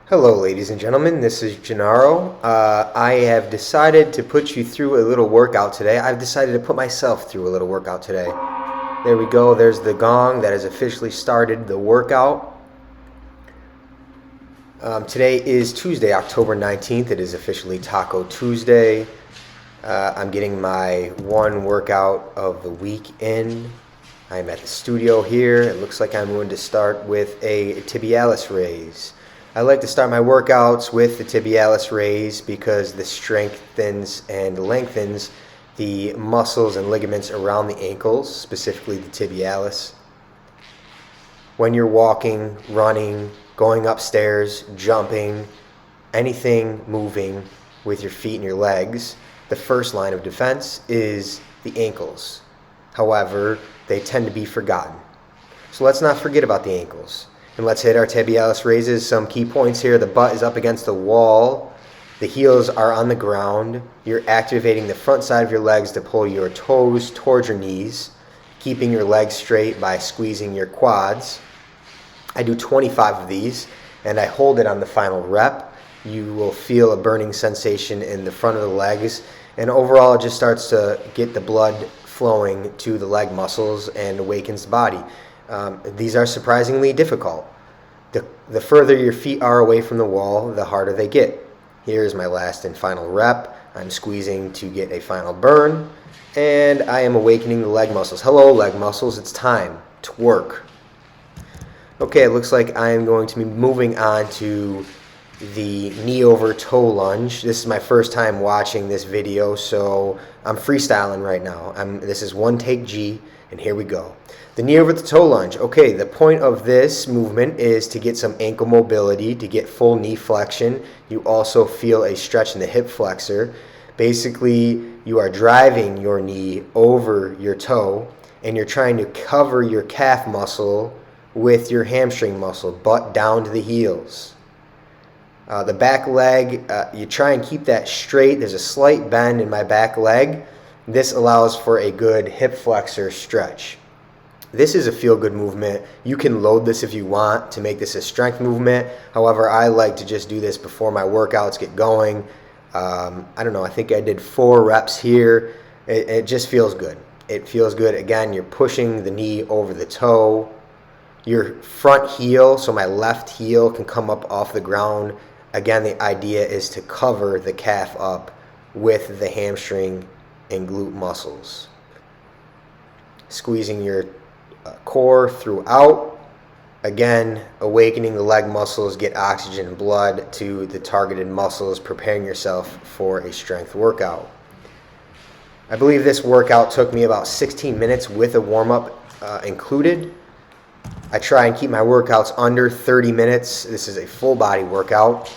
Hello, ladies and gentlemen. This is Gennaro. I have decided to put you through a little workout today. I've decided to put myself through a little workout today. There we go. There's the gong that has officially started the workout. Today is Tuesday, October 19th. It is officially Taco Tuesday. I'm getting my one workout of the week in. I'm at the studio here. It looks like I'm going to start with a tibialis raise. I like to start my workouts with the tibialis raise because this strengthens and lengthens the muscles and ligaments around the ankles, specifically the tibialis. When you're walking, running, going upstairs, jumping, anything moving with your feet and your legs, the first line of defense is the ankles. However, they tend to be forgotten. So let's not forget about the ankles. And let's hit our tibialis raises. Some key points here. The butt is up against the wall. The heels are on the ground. You're activating the front side of your legs to pull your toes towards your knees, keeping your legs straight by squeezing your quads. I do 25 of these, and I hold it on the final rep. You will feel a burning sensation in the front of the legs, and overall it just starts to get the blood flowing to the leg muscles and awakens the body. These are surprisingly difficult. The further your feet are away from the wall, the harder they get. Here's my last and final rep. I'm squeezing to get a final burn, and I am awakening the leg muscles. Hello, leg muscles. It's time to work. Okay, it looks like I am going to be moving on to the knee over toe lunge. This is my first time watching this video, so I'm freestyling right now. This is one take G, and here we go. The knee over the toe lunge. Okay, the point of this movement is to get some ankle mobility, to get full knee flexion. You also feel a stretch in the hip flexor. Basically, you are driving your knee over your toe, and you're trying to cover your calf muscle with your hamstring muscle, butt down to the heels. The back leg, you try and keep that straight. There's a slight bend in my back leg. This allows for a good hip flexor stretch. This is a feel-good movement. You can load this if you want to make this a strength movement. However, I like to just do this before my workouts get going. I don't know, I think I did 4 reps here. It just feels good. It feels good. Again, you're pushing the knee over the toe. Your front heel, so my left heel, can come up off the ground. Again, the idea is to cover the calf up with the hamstring and glute muscles. Squeezing your core throughout. Again, awakening the leg muscles, get oxygen and blood to the targeted muscles, preparing yourself for a strength workout. I believe this workout took me about 16 minutes with a warm-up included. I try and keep my workouts under 30 minutes. This is a full body workout.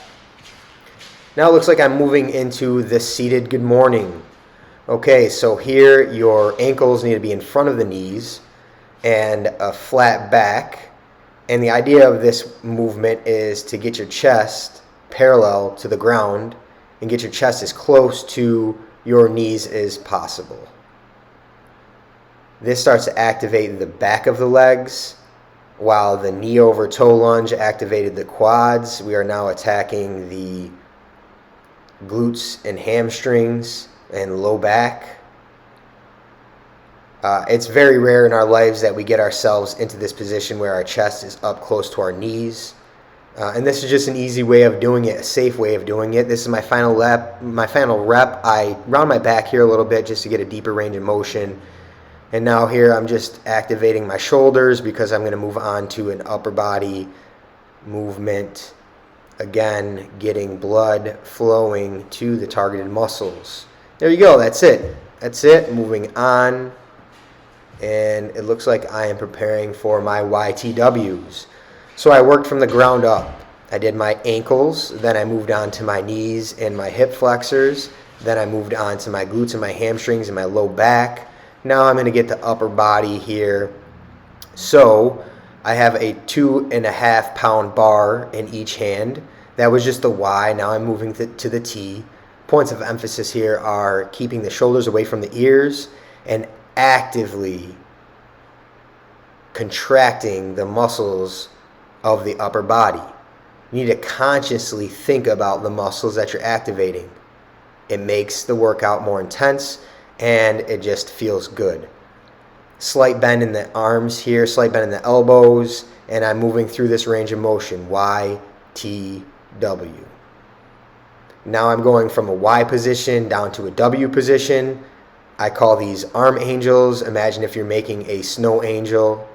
Now it looks like I'm moving into the seated good morning. Okay, so here your ankles need to be in front of the knees and a flat back. And the idea of this movement is to get your chest parallel to the ground and get your chest as close to your knees as possible. This starts to activate the back of the legs, while the knee over toe lunge activated the quads. We are now attacking the glutes and hamstrings and low back. It's very rare in our lives that we get ourselves into this position where our chest is up close to our knees. And this is just an easy way of doing it, a safe way of doing it. This is my final rep. I round my back here a little bit just to get a deeper range of motion. And now here I'm just activating my shoulders because I'm going to move on to an upper body movement. Again, getting blood flowing to the targeted muscles. There you go. That's it. That's it. Moving on. And it looks like I am preparing for my YTWs. So I worked from the ground up. I did my ankles, then I moved on to my knees and my hip flexors. Then I moved on to my glutes and my hamstrings and my low back. Now I'm going to get the upper body here. So I have a 2.5 pound bar in each hand. That was just the Y. Now I'm moving to the T. Points of emphasis here are keeping the shoulders away from the ears and actively contracting the muscles of the upper body. You need to consciously think about the muscles that you're activating. It makes the workout more intense, and it just feels good. Slight bend in the arms here, slight bend in the elbows, and I'm moving through this range of motion, Y, T, W. Now I'm going from a Y position down to a W position. I call these arm angels. Imagine if you're making a snow angel.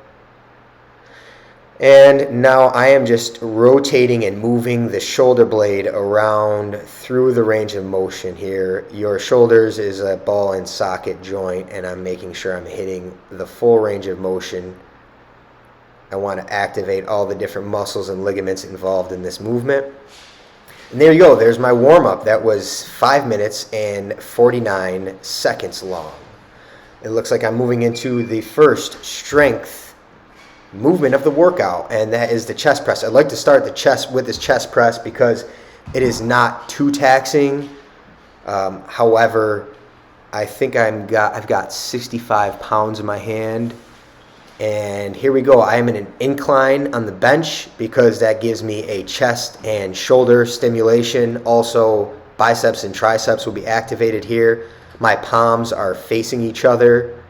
And now I am just rotating and moving the shoulder blade around through the range of motion here. Your shoulders is a ball and socket joint, and I'm making sure I'm hitting the full range of motion. I want to activate all the different muscles and ligaments involved in this movement. And there you go. There's my warm-up. That was 5 minutes and 49 seconds long. It looks like I'm moving into the first strength movement of the workout, and that is the chest press. I'd like to start the chest with this chest press because it is not too taxing. However, I think I've got 65 pounds in my hand, and here we go. I am in an incline on the bench because that gives me a chest and shoulder stimulation. Also, biceps and triceps will be activated here. My palms are facing each other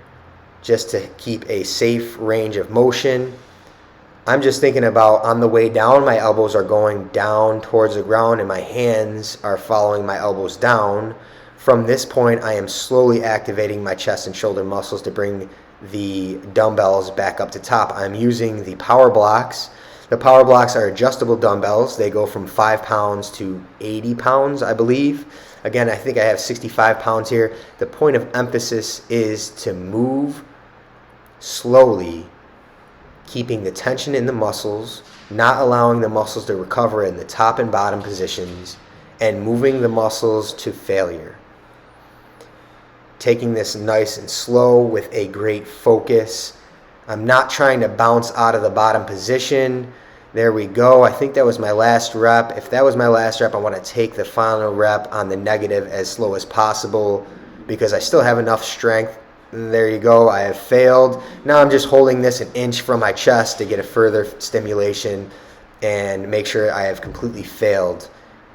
just to keep a safe range of motion. I'm just thinking about on the way down, my elbows are going down towards the ground and my hands are following my elbows down. From this point, I am slowly activating my chest and shoulder muscles to bring the dumbbells back up to top. I'm using the power blocks. The power blocks are adjustable dumbbells. They go from 5 pounds to 80 pounds, I believe. Again, I think I have 65 pounds here. The point of emphasis is to move slowly, keeping the tension in the muscles, not allowing the muscles to recover in the top and bottom positions, and moving the muscles to failure. Taking this nice and slow with a great focus. I'm not trying to bounce out of the bottom position. There we go. I think that was my last rep. If that was my last rep, I want to take the final rep on the negative as slow as possible because I still have enough strength. And there you go. I have failed. Now I'm just holding this an inch from my chest to get a further stimulation and make sure I have completely failed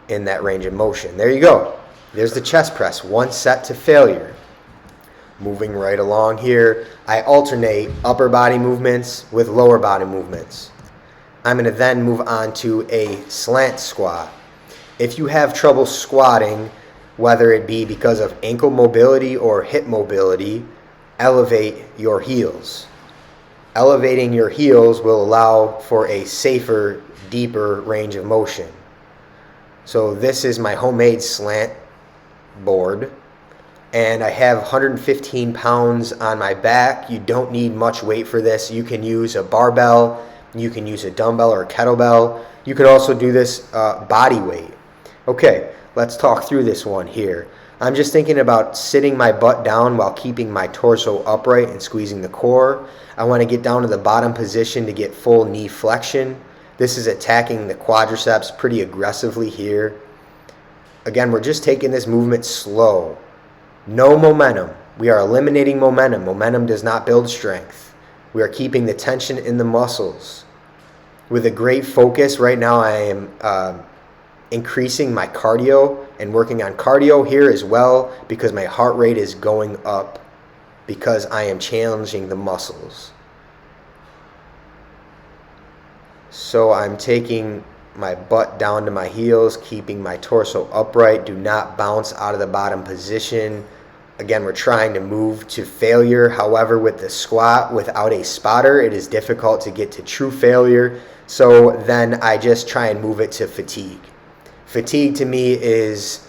in that range of motion. There you go. There's the chest press. 1 set to failure. Moving right along here, I alternate upper body movements with lower body movements. I'm going to then move on to a slant squat. If you have trouble squatting, whether it be because of ankle mobility or hip mobility, elevate your heels. Elevating your heels will allow for a safer, deeper range of motion. So this is my homemade slant board, and I have 115 pounds on my back. You don't need much weight for this. You can use a barbell. You can use a dumbbell or a kettlebell. You can also do this body weight. Okay, let's talk through this one here. I'm just thinking about sitting my butt down while keeping my torso upright and squeezing the core. I want to get down to the bottom position to get full knee flexion. This is attacking the quadriceps pretty aggressively here. Again, we're just taking this movement slow. No momentum. We are eliminating momentum. Momentum does not build strength. We are keeping the tension in the muscles. With a great focus, right now I am increasing my cardio and working on cardio here as well because my heart rate is going up because I am challenging the muscles. So I'm taking my butt down to my heels, keeping my torso upright. Do not bounce out of the bottom position. Again, we're trying to move to failure. However, with the squat without a spotter, it is difficult to get to true failure. So then I just try and move it to fatigue. Fatigue to me is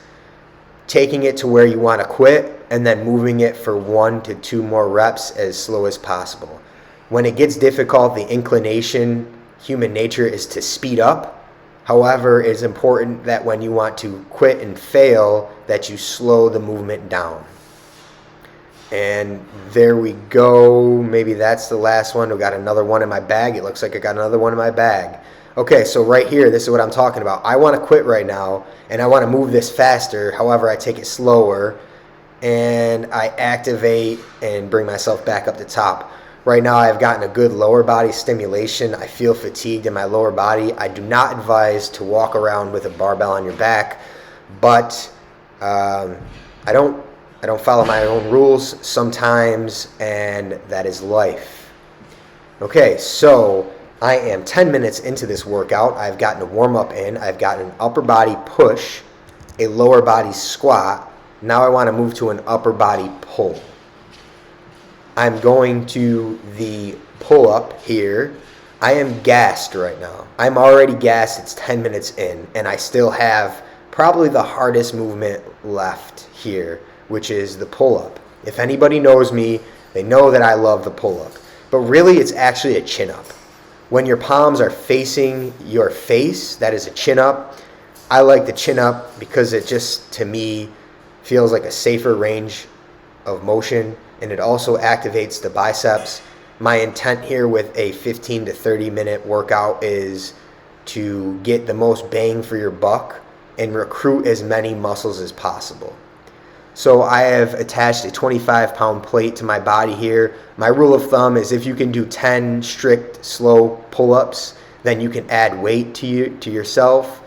taking it to where you want to quit and then moving it for 1 to 2 more reps as slow as possible. When it gets difficult, the inclination, human nature, is to speed up. However, it's important that when you want to quit and fail, that you slow the movement down. And there we go. Maybe that's the last one. We got another one in my bag. It looks like I got another one in my bag. Okay, so right here, this is what I'm talking about. I want to quit right now, and I want to move this faster. However, I take it slower, and I activate and bring myself back up to top. Right now I've gotten a good lower body stimulation. I feel fatigued in my lower body. I do not advise to walk around with a barbell on your back, but I don't follow my own rules sometimes, and that is life. Okay, so I am 10 minutes into this workout. I've gotten a warm-up in. I've gotten an upper body push, a lower body squat. Now I want to move to an upper body pull. I'm going to the pull-up here. I am gassed right now. I'm already gassed. It's 10 minutes in, and I still have probably the hardest movement left here, which is the pull-up. If anybody knows me, they know that I love the pull-up. But really, it's actually a chin-up. When your palms are facing your face, that is a chin-up. I like the chin-up because it just, to me, feels like a safer range of motion, and it also activates the biceps. My intent here with a 15 to 30 minute workout is to get the most bang for your buck and recruit as many muscles as possible. So I have attached a 25-pound plate to my body here. My rule of thumb is if you can do 10 strict slow pull-ups, then you can add weight to yourself.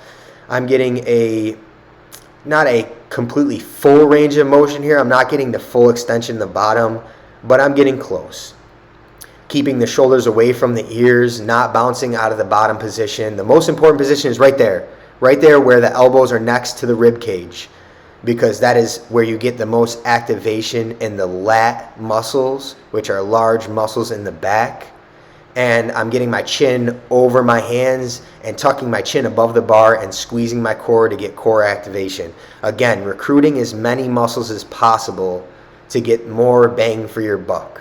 I'm getting not a completely full range of motion here. I'm not getting the full extension in the bottom, but I'm getting close. Keeping the shoulders away from the ears, not bouncing out of the bottom position. The most important position is right there where the elbows are next to the rib cage, because that is where you get the most activation in the lat muscles, which are large muscles in the back. And I'm getting my chin over my hands and tucking my chin above the bar and squeezing my core to get core activation. Again, recruiting as many muscles as possible to get more bang for your buck.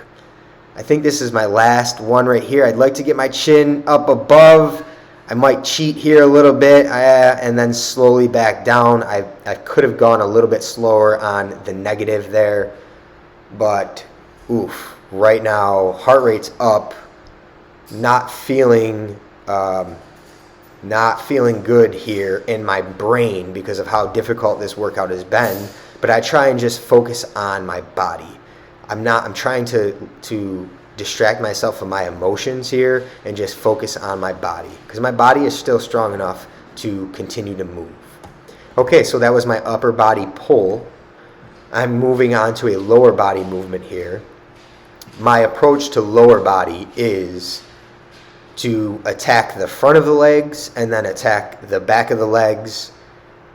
I think this is my last one right here. I'd like to get my chin up above. I might cheat here a little bit and then slowly back down. I could have gone a little bit slower on the negative there, but right now heart rate's up. Not feeling good here in my brain because of how difficult this workout has been, but I try and just focus on my body. I'm trying to distract myself from my emotions here and just focus on my body, because my body is still strong enough to continue to move. Okay, so that was my upper body pull. I'm moving on to a lower body movement here. My approach to lower body is to attack the front of the legs and then attack the back of the legs.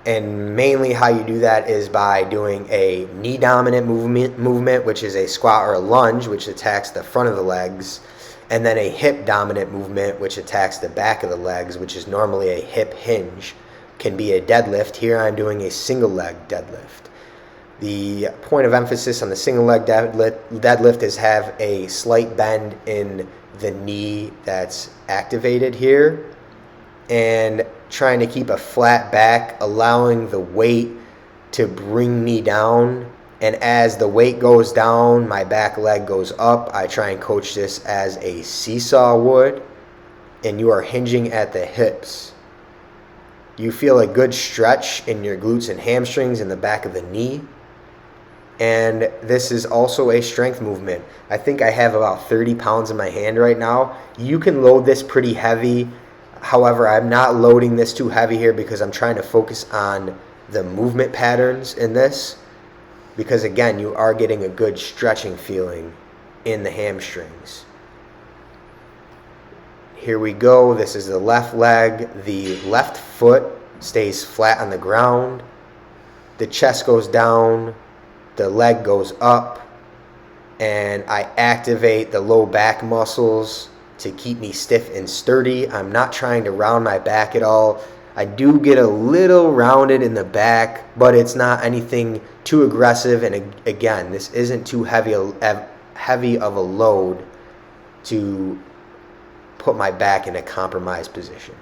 And mainly how you do that is by doing a knee dominant movement, which is a squat or a lunge, which attacks the front of the legs, and then a hip dominant movement, which attacks the back of the legs, which is normally a hip hinge. Can be a deadlift. Here I'm doing a single leg deadlift. The point of emphasis on the single leg deadlift is have a slight bend in the knee that's activated here, and trying to keep a flat back, allowing the weight to bring me down. And as the weight goes down, my back leg goes up. I try and coach this as a seesaw would, and you are hinging at the hips. You feel a good stretch in your glutes and hamstrings in the back of the knee. And this is also a strength movement. I think I have about 30 pounds in my hand right now. You can load this pretty heavy. However, I'm not loading this too heavy here because I'm trying to focus on the movement patterns in this. Because again, you are getting a good stretching feeling in the hamstrings. Here we go. This is the left leg. The left foot stays flat on the ground. The chest goes down. The leg goes up, and I activate the low back muscles to keep me stiff and sturdy. I'm not trying to round my back at all. I do get a little rounded in the back, but it's not anything too aggressive. And again, this isn't too heavy of a load to put my back in a compromised position.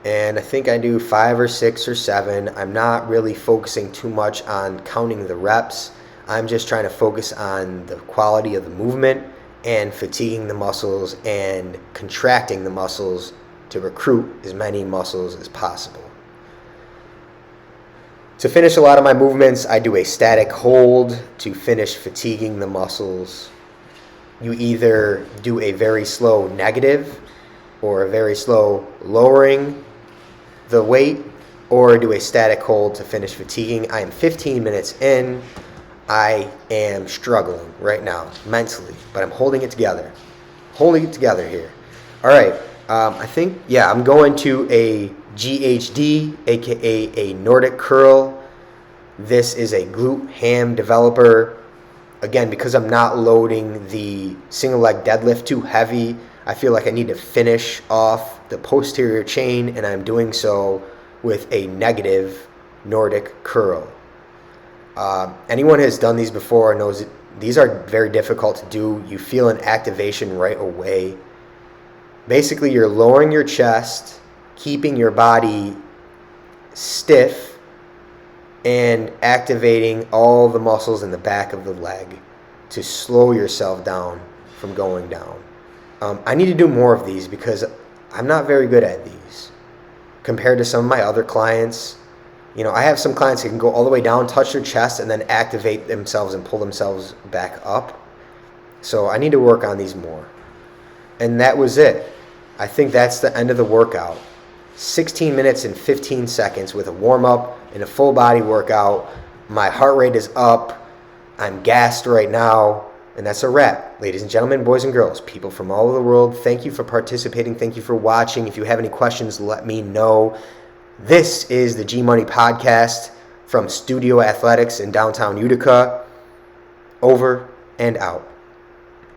And I think I do 5 or 6 or 7. I'm not really focusing too much on counting the reps. I'm just trying to focus on the quality of the movement and fatiguing the muscles and contracting the muscles to recruit as many muscles as possible. To finish a lot of my movements, I do a static hold to finish fatiguing the muscles. you either do a very slow negative or a very slow lowering the weight, or do a static hold to finish fatiguing. I am 15 minutes in. I am struggling right now mentally, but I'm holding it together. Holding it together here. All right. I think, I'm going to a GHD, aka a Nordic curl. This is a glute ham developer. Again, because I'm not loading the single leg deadlift too heavy, I feel like I need to finish off the posterior chain, and I'm doing so with a negative Nordic curl. Anyone who has done these before knows that these are very difficult to do. You feel an activation right away. Basically, you're lowering your chest, keeping your body stiff, and activating all the muscles in the back of the leg to slow yourself down from going down. I need to do more of these because I'm not very good at these compared to some of my other clients. I have some clients that can go all the way down, touch their chest, and then activate themselves and pull themselves back up. So I need to work on these more. And that was it. I think that's the end of the workout. 16 minutes and 15 seconds with a warm-up and a full body workout. My heart rate is up. I'm gassed right now. And that's a wrap. Ladies and gentlemen, boys and girls, people from all over the world, thank you for participating. Thank you for watching. If you have any questions, let me know. This is the G-Money Podcast from Studio Athletics in downtown Utica. Over and out.